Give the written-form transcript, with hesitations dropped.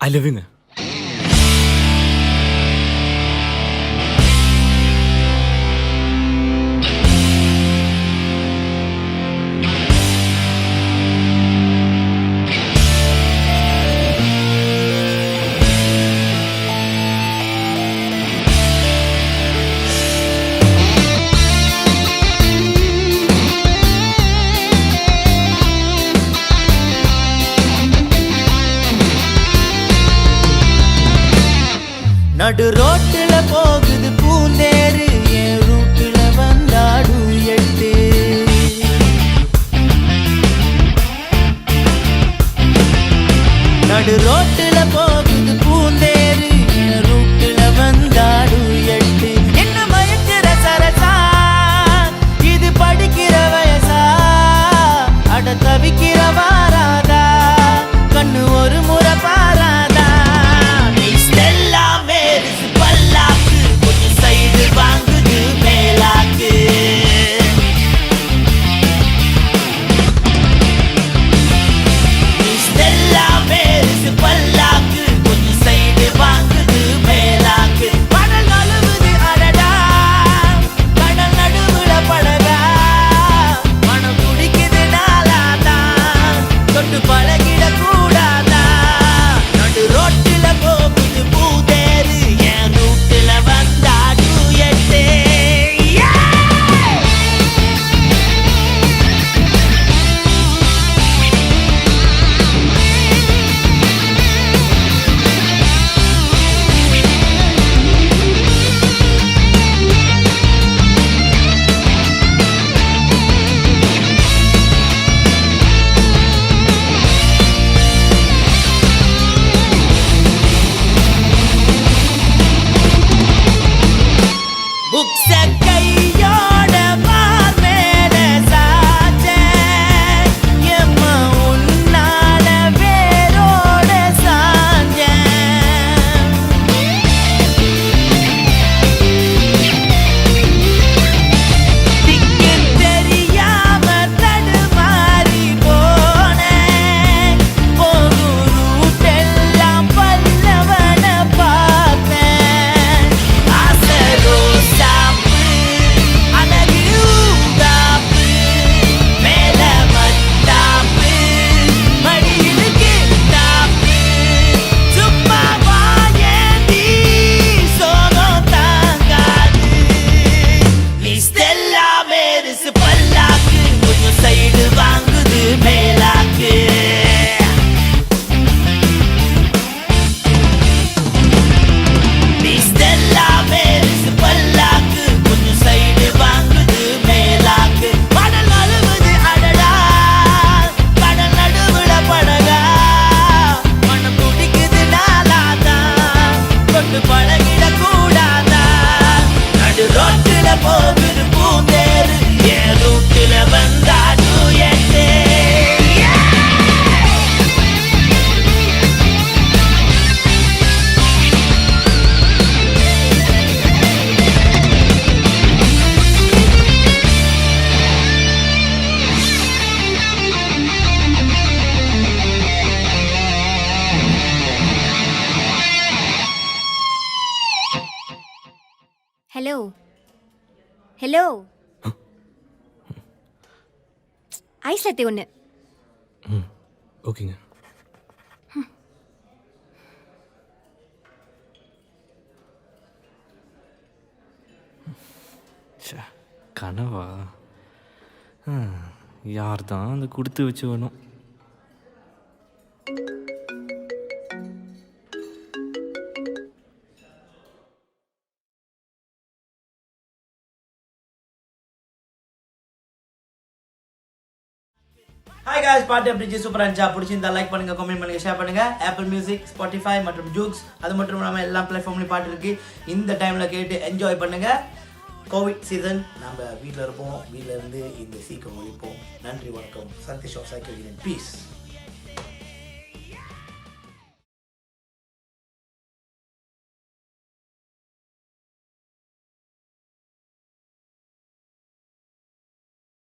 I love யூங்க. நடு ரோட்டுல போகுது பூந்தேரு, என் ரூட்டுல வந்தாடு எட்டு. நடு ரோட்டுல போகுது பூந்தேரு, என் ரூட்டுல வந்தாடு எட்டு. என்ன மயக்கிற சரசா, இது படிக்கிற வயசா, அட தவிக்கிற வாராதா, கண்ணு ஒரு முறை பாராதா. வாங்குது மேலாக்கு, பல்லாக்கு கொஞ்சம் சைடு வாங்குது மேலாக்கு. கடல் நழுவுது அடடா, கடல் நடுவுல படகா, மனம் குடிக்குது நாளாதா, தொட்டு பழகிட கூடாதா. நடு ரோட்டுல போகுது பூதேரு, என் ரூட்டுல வந்தாடு எட்டு. புக்ஸ கையோட பார் மேல சாஞ்சேன், எம்மா உன்னால வேரோட சாஞ்சேன். திக்கு தெரியாம தடுமாறி போனேன், போகும் ரூட்டெல்லாம் பல்லவன பார்த்தேன். ஆசரோ சைடு வாங்குது மேலாக்கு. பல்லாக்கு கொஞ்சம் சைடு வாங்குது மேலாக்கு. கடல் நழுவுது அடடா, கடல் நடுவுல படகா, மனம் குடிக்குது நாளாதா, கொண்டு பழகிட கூடாதா. நடு ரோட்டுல போகுது பூந்தேரு, என் ரூட்டுல வந்தாடு எட்டு. ஹலோ ஹலோ, ஐஸ் லட்டே ஒன்று. ஓகேங்க. கனவா? யார் தான் அந்த கொடுத்து வச்சு வேணும். Hi guys, பாட்டு எப்படி சூப்பரா இருந்துச்சா? பிடிச்சிருந்தா லைக் பண்ணுங்க, கமெண்ட் பண்ணுங்க, ஷேர் பண்ணுங்க. ஆப்பிள் மியூசிக், ஸ்பாட்டிஃபை மற்றும் ஜூக்ஸ், அது மட்டும் இல்லாம எல்லா பிளாட்ஃபார்ம்லயும் பாட்டு இருக்கு. இந்த டைம்ல கேட்டு என்ஜாய் பண்ணுங்க. கோவிட் சீசன், நம்ம வீட்டில் இருப்போம். வீட்டில் இருந்து இந்த சீக்கிரம் ஒழிப்போம். நன்றி, வணக்கம். Sandeesh of cycle piece.